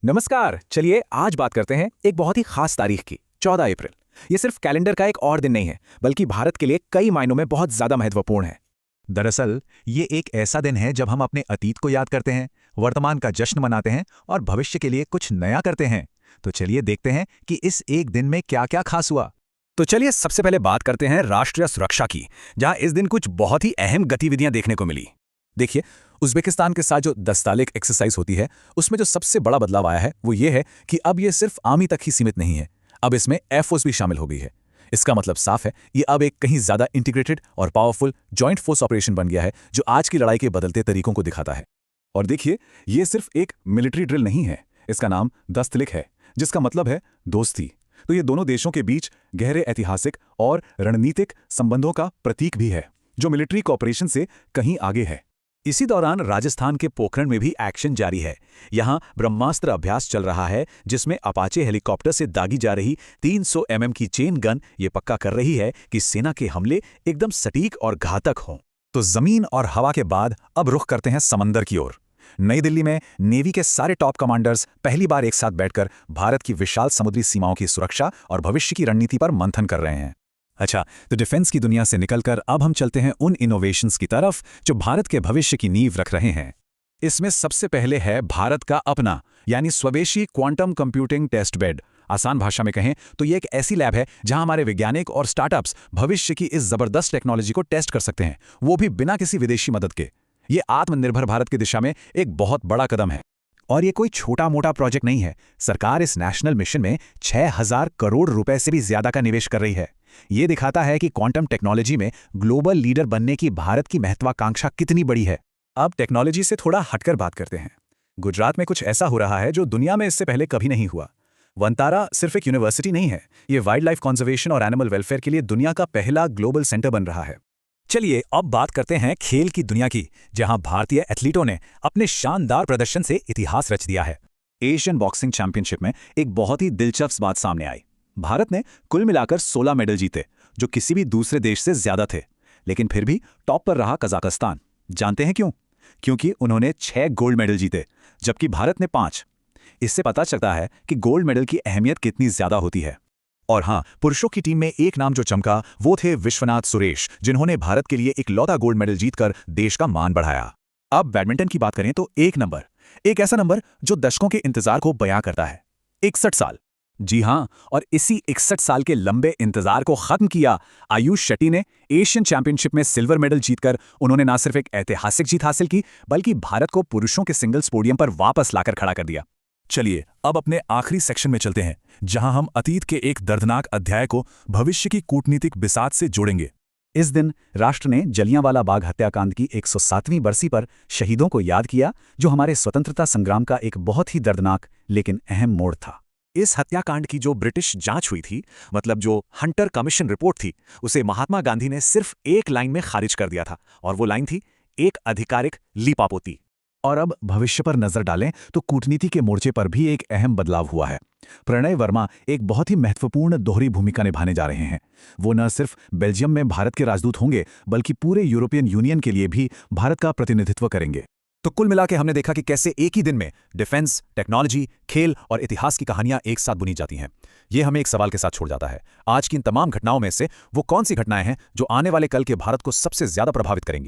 नमस्कार। चलिए आज बात करते हैं एक बहुत ही खास तारीख की, 14 अप्रैल। ये सिर्फ कैलेंडर का एक और दिन नहीं है, बल्कि भारत के लिए कई मायनों में बहुत ज्यादा महत्वपूर्ण है। दरअसल ये एक ऐसा दिन है जब हम अपने अतीत को याद करते हैं, वर्तमान का जश्न मनाते हैं और भविष्य के लिए कुछ नया करते हैं। तो चलिए देखते हैं कि इस एक दिन में क्या क्या खास हुआ। तो चलिए सबसे पहले बात करते हैं राष्ट्रीय सुरक्षा की, जहां इस दिन कुछ बहुत ही अहम गतिविधियां देखने को मिली। देखिए, उज़्बेकिस्तान के साथ जो दस्तालेक एक्सरसाइज होती है, उसमें जो सबसे बड़ा बदलाव आया है वो ये है कि अब ये सिर्फ आर्मी तक ही सीमित नहीं है, अब इसमें एयरफोर्स भी शामिल हो गई है। इसका मतलब साफ है, ये अब एक कहीं ज्यादा इंटीग्रेटेड और पावरफुल जॉइंट फोर्स ऑपरेशन बन गया है, जो आज की लड़ाई के बदलते तरीकों को दिखाता है। और देखिए, ये सिर्फ एक मिलिट्री ड्रिल नहीं है, इसका नाम दस्तलिक है, जिसका मतलब है दोस्ती। तो ये दोनों देशों के बीच गहरे ऐतिहासिक और रणनीतिक संबंधों का प्रतीक भी है, जो मिलिट्री कॉपरेशन से कहीं आगे है। इसी दौरान राजस्थान के पोखरण में भी एक्शन जारी है। यहां ब्रह्मास्त्र अभ्यास चल रहा है, जिसमें अपाचे हेलीकॉप्टर से दागी जा रही 300 की चेन गन ये पक्का कर रही है कि सेना के हमले एकदम सटीक और घातक हों। तो जमीन और हवा के बाद अब रुख करते हैं समंदर की ओर। नई दिल्ली में नेवी के सारे टॉप कमांडर्स पहली बार एक साथ बैठकर भारत की विशाल समुद्री सीमाओं की सुरक्षा और भविष्य की रणनीति पर मंथन कर रहे हैं। अच्छा, तो डिफेंस की दुनिया से निकलकर अब हम चलते हैं उन इनोवेशंस की तरफ जो भारत के भविष्य की नींव रख रहे हैं। इसमें सबसे पहले है भारत का अपना यानी स्वदेशी क्वांटम कंप्यूटिंग टेस्ट बेड। आसान भाषा में कहें तो ये एक ऐसी लैब है जहां हमारे वैज्ञानिक और स्टार्टअप्स भविष्य की इस जबरदस्त टेक्नोलॉजी को टेस्ट कर सकते हैं, वो भी बिना किसी विदेशी मदद के। ये आत्मनिर्भर भारत की दिशा में एक बहुत बड़ा कदम है। और ये कोई छोटा मोटा प्रोजेक्ट नहीं है। सरकार इस नेशनल मिशन में 6,000 करोड़ रुपए से भी ज्यादा का निवेश कर रही है। ये दिखाता है कि क्वांटम टेक्नोलॉजी में ग्लोबल लीडर बनने की भारत की महत्वाकांक्षा कितनी बड़ी है। अब टेक्नोलॉजी से थोड़ा हटकर बात करते हैं। गुजरात में कुछ ऐसा हो रहा है जो दुनिया में इससे पहले कभी नहीं हुआ। वनतारा सिर्फ एक यूनिवर्सिटी नहीं है, ये वाइल्ड लाइफ कंजर्वेशन और एनिमल वेलफेयर के लिए दुनिया का पहला ग्लोबल सेंटर बन रहा है। चलिए अब बात करते हैं खेल की दुनिया की, जहां भारतीय एथलीटों ने अपने शानदार प्रदर्शन से इतिहास रच दिया है। एशियन बॉक्सिंग चैंपियनशिप में एक बहुत ही दिलचस्प बात सामने आई। भारत ने कुल मिलाकर 16 मेडल जीते, जो किसी भी दूसरे देश से ज्यादा थे। लेकिन फिर भी टॉप पर रहा कजाकिस्तान। जानते हैं क्यों? क्योंकि उन्होंने 6 गोल्ड मेडल जीते, जबकि भारत ने 5। इससे पता चलता है कि गोल्ड मेडल की अहमियत कितनी ज्यादा होती है। और हाँ, पुरुषों की टीम में एक नाम जो चमका वो थे विश्वनाथ सुरेश, जिन्होंने भारत के लिए इकलौता गोल्ड मेडल जीतकर देश का मान बढ़ाया। अब बैडमिंटन की बात करें तो एक ऐसा नंबर जो दशकों के इंतजार को बयां करता है, 61 साल। जी हाँ, और इसी 61 साल के लंबे इंतजार को खत्म किया आयुष शेट्टी ने। एशियन चैंपियनशिप में सिल्वर मेडल जीतकर उन्होंने न सिर्फ एक ऐतिहासिक जीत हासिल की, बल्कि भारत को पुरुषों के सिंगल्स पोडियम पर वापस लाकर खड़ा कर दिया। चलिए अब अपने आखिरी सेक्शन में चलते हैं, जहां हम अतीत के एक दर्दनाक अध्याय को भविष्य की कूटनीतिक बिसात से जोड़ेंगे। इस दिन राष्ट्र ने जलियांवाला बाग हत्याकांड की 107वीं बरसी पर शहीदों को याद किया, जो हमारे स्वतंत्रता संग्राम का एक बहुत ही दर्दनाक लेकिन अहम मोड़ था। इस हत्याकांड की जो ब्रिटिश जांच हुई थी, मतलब जो हंटर कमीशन रिपोर्ट थी, उसे महात्मा गांधी ने सिर्फ एक लाइन में खारिज कर दिया था, और वो लाइन थी, एक आधिकारिक लीपापोती। और अब भविष्य पर नजर डालें तो कूटनीति के मोर्चे पर भी एक अहम बदलाव हुआ है। प्रणय वर्मा एक बहुत ही महत्वपूर्ण दोहरी भूमिका निभाने जा रहे हैं। वो न सिर्फ बेल्जियम में भारत के राजदूत होंगे, बल्कि पूरे यूरोपियन यूनियन के लिए भी भारत का प्रतिनिधित्व करेंगे। तो कुल मिलाकर हमने देखा कि कैसे एक ही दिन में डिफेंस, टेक्नोलॉजी, खेल और इतिहास की कहानियां एक साथ बुनी जाती हैं। ये हमें एक सवाल के साथ छोड़ जाता है, आज की इन तमाम घटनाओं में से वो कौन सी घटनाएं हैं जो आने वाले कल के भारत को सबसे ज्यादा प्रभावित करेंगी?